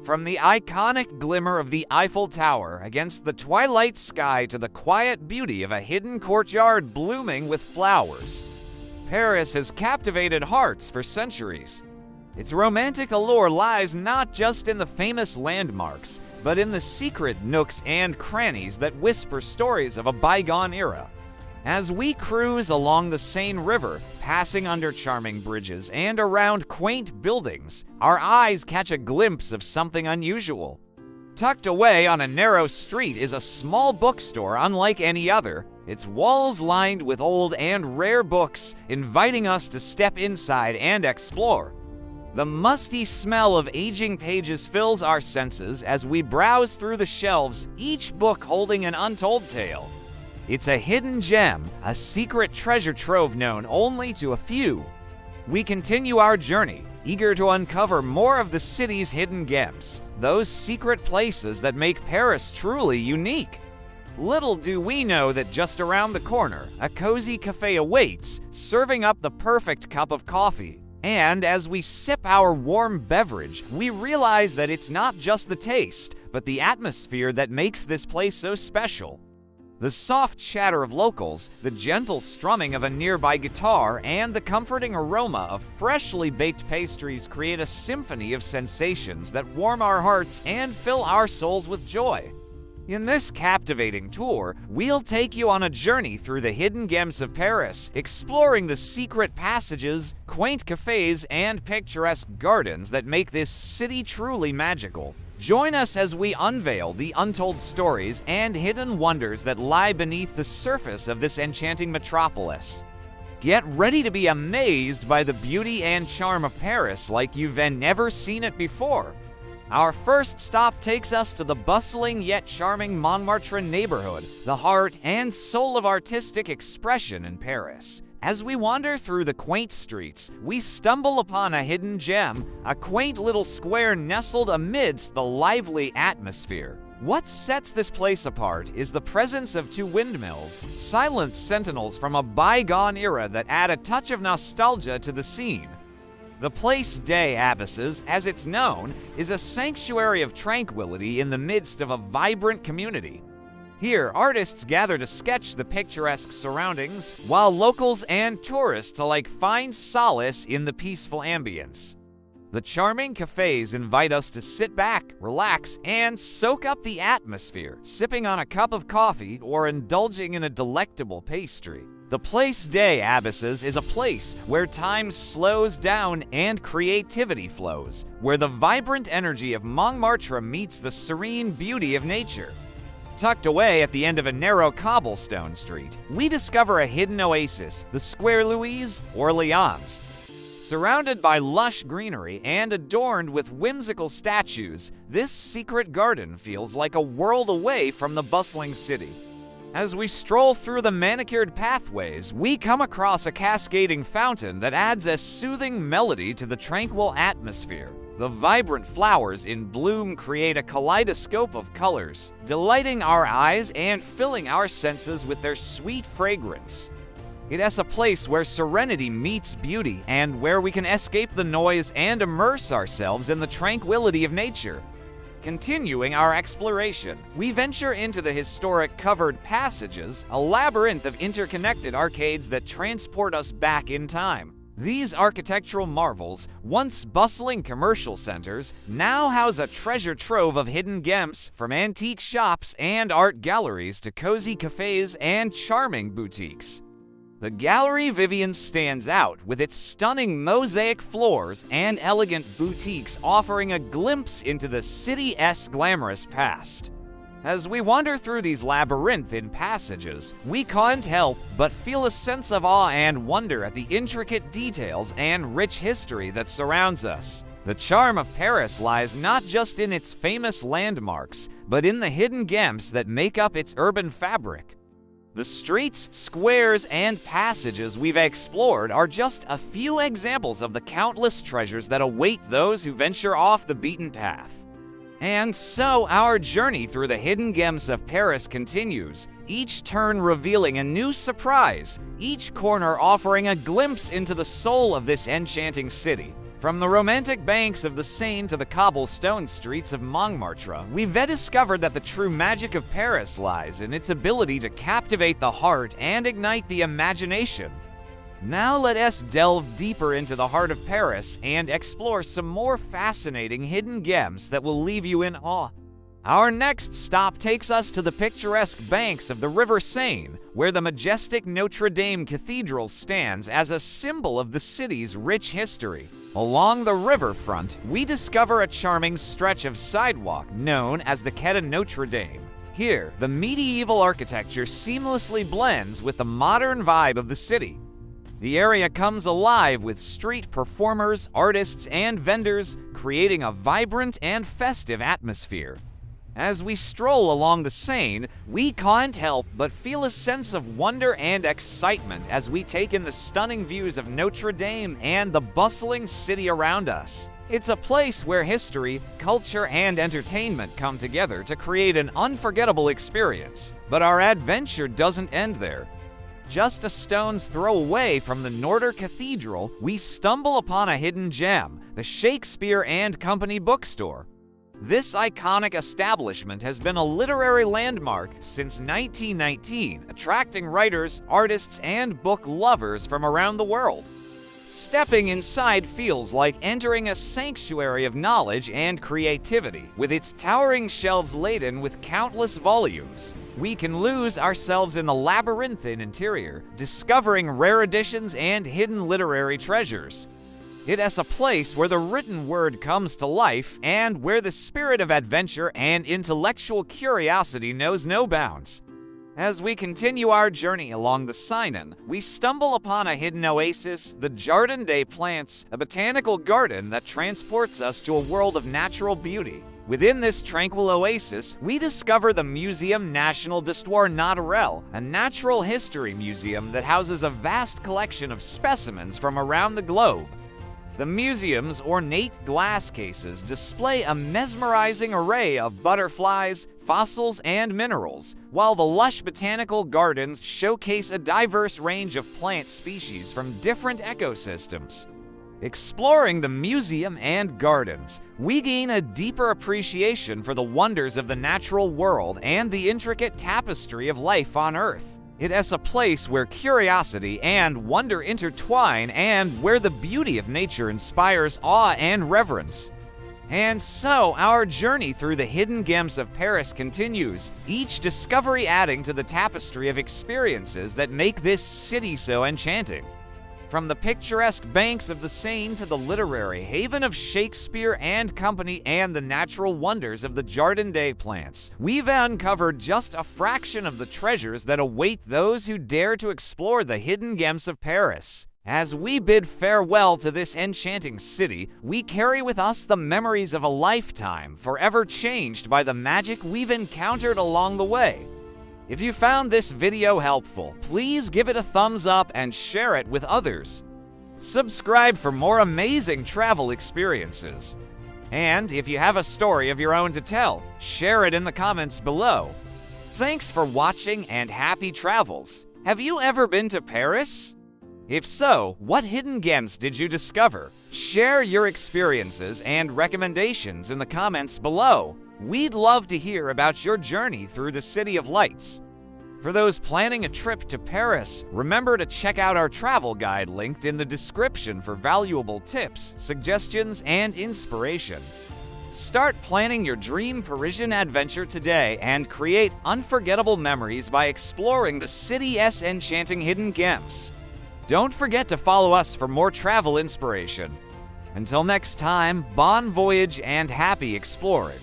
From the iconic glimmer of the Eiffel Tower against the twilight sky to the quiet beauty of a hidden courtyard blooming with flowers, Paris has captivated hearts for centuries. Its romantic allure lies not just in the famous landmarks, but in the secret nooks and crannies that whisper stories of a bygone era. As we cruise along the Seine River, passing under charming bridges and around quaint buildings, our eyes catch a glimpse of something unusual. Tucked away on a narrow street is a small bookstore unlike any other, its walls lined with old and rare books, inviting us to step inside and explore. The musty smell of aging pages fills our senses as we browse through the shelves, each book holding an untold tale. It's a hidden gem, a secret treasure trove known only to a few. We continue our journey, eager to uncover more of the city's hidden gems, those secret places that make Paris truly unique. Little do we know that just around the corner, a cozy cafe awaits, serving up the perfect cup of coffee. And as we sip our warm beverage, we realize that it's not just the taste, but the atmosphere that makes this place so special. The soft chatter of locals, the gentle strumming of a nearby guitar, and the comforting aroma of freshly baked pastries create a symphony of sensations that warm our hearts and fill our souls with joy. In this captivating tour, we'll take you on a journey through the hidden gems of Paris, exploring the secret passages, quaint cafes, and picturesque gardens that make this city truly magical. Join us as we unveil the untold stories and hidden wonders that lie beneath the surface of this enchanting metropolis. Get ready to be amazed by the beauty and charm of Paris like you've never seen it before. Our first stop takes us to the bustling yet charming Montmartre neighborhood, the heart and soul of artistic expression in Paris. As we wander through the quaint streets, we stumble upon a hidden gem, a quaint little square nestled amidst the lively atmosphere. What sets this place apart is the presence of two windmills, silent sentinels from a bygone era that add a touch of nostalgia to the scene. The Place des Abysses, as it's known, is a sanctuary of tranquility in the midst of a vibrant community. Here, artists gather to sketch the picturesque surroundings, while locals and tourists alike find solace in the peaceful ambience. The charming cafes invite us to sit back, relax, and soak up the atmosphere, sipping on a cup of coffee or indulging in a delectable pastry. The Place des Abysses is a place where time slows down and creativity flows, where the vibrant energy of Montmartre meets the serene beauty of nature. Tucked away at the end of a narrow cobblestone street, we discover a hidden oasis, the Square Louise, Orleans. Surrounded by lush greenery and adorned with whimsical statues, this secret garden feels like a world away from the bustling city. As we stroll through the manicured pathways, we come across a cascading fountain that adds a soothing melody to the tranquil atmosphere. The vibrant flowers in bloom create a kaleidoscope of colors, delighting our eyes and filling our senses with their sweet fragrance. It is a place where serenity meets beauty and where we can escape the noise and immerse ourselves in the tranquility of nature. Continuing our exploration, we venture into the historic covered passages, a labyrinth of interconnected arcades that transport us back in time. These architectural marvels, once bustling commercial centers, now house a treasure trove of hidden gems, from antique shops and art galleries to cozy cafes and charming boutiques. The Galerie Vivien stands out with its stunning mosaic floors and elegant boutiques offering a glimpse into the city's glamorous past. As we wander through these labyrinthine passages, we can't help but feel a sense of awe and wonder at the intricate details and rich history that surrounds us. The charm of Paris lies not just in its famous landmarks, but in the hidden gems that make up its urban fabric. The streets, squares, and passages we've explored are just a few examples of the countless treasures that await those who venture off the beaten path. And so our journey through the hidden gems of Paris continues, each turn revealing a new surprise, each corner offering a glimpse into the soul of this enchanting city. From the romantic banks of the Seine to the cobblestone streets of Montmartre, we've discovered that the true magic of Paris lies in its ability to captivate the heart and ignite the imagination. Now let us delve deeper into the heart of Paris and explore some more fascinating hidden gems that will leave you in awe. Our next stop takes us to the picturesque banks of the River Seine, where the majestic Notre Dame Cathedral stands as a symbol of the city's rich history. Along the riverfront, we discover a charming stretch of sidewalk known as the Quai de Notre Dame. Here, the medieval architecture seamlessly blends with the modern vibe of the city. The area comes alive with street performers, artists, and vendors, creating a vibrant and festive atmosphere. As we stroll along the Seine, we can't help but feel a sense of wonder and excitement as we take in the stunning views of Notre Dame and the bustling city around us. It's a place where history, culture, and entertainment come together to create an unforgettable experience. But our adventure doesn't end there. Just a stone's throw away from the Notre Cathedral, we stumble upon a hidden gem, the Shakespeare and Company bookstore. This iconic establishment has been a literary landmark since 1919, attracting writers, artists, and book lovers from around the world. Stepping inside feels like entering a sanctuary of knowledge and creativity, with its towering shelves laden with countless volumes. We can lose ourselves in the labyrinthine interior, discovering rare editions and hidden literary treasures. It is a place where the written word comes to life and where the spirit of adventure and intellectual curiosity knows no bounds. As we continue our journey along the Seine, we stumble upon a hidden oasis, the Jardin des Plantes, a botanical garden that transports us to a world of natural beauty. Within this tranquil oasis, we discover the Muséum National d'Histoire Naturelle, a natural history museum that houses a vast collection of specimens from around the globe. The museum's ornate glass cases display a mesmerizing array of butterflies, fossils, and minerals, while the lush botanical gardens showcase a diverse range of plant species from different ecosystems. Exploring the museum and gardens, we gain a deeper appreciation for the wonders of the natural world and the intricate tapestry of life on Earth. It is a place where curiosity and wonder intertwine and where the beauty of nature inspires awe and reverence. And so, our journey through the hidden gems of Paris continues, each discovery adding to the tapestry of experiences that make this city so enchanting. From the picturesque banks of the Seine to the literary haven of Shakespeare and Company and the natural wonders of the Jardin des Plantes, we've uncovered just a fraction of the treasures that await those who dare to explore the hidden gems of Paris. As we bid farewell to this enchanting city, we carry with us the memories of a lifetime, forever changed by the magic we've encountered along the way. If you found this video helpful, please give it a thumbs up and share it with others. Subscribe for more amazing travel experiences. And if you have a story of your own to tell, share it in the comments below. Thanks for watching and happy travels. Have you ever been to Paris? If so, what hidden gems did you discover? Share your experiences and recommendations in the comments below. We'd love to hear about your journey through the City of Lights. For those planning a trip to Paris, remember to check out our travel guide linked in the description for valuable tips, suggestions, and inspiration. Start planning your dream Parisian adventure today and create unforgettable memories by exploring the city's enchanting hidden gems. Don't forget to follow us for more travel inspiration. Until next time, bon voyage and happy exploring.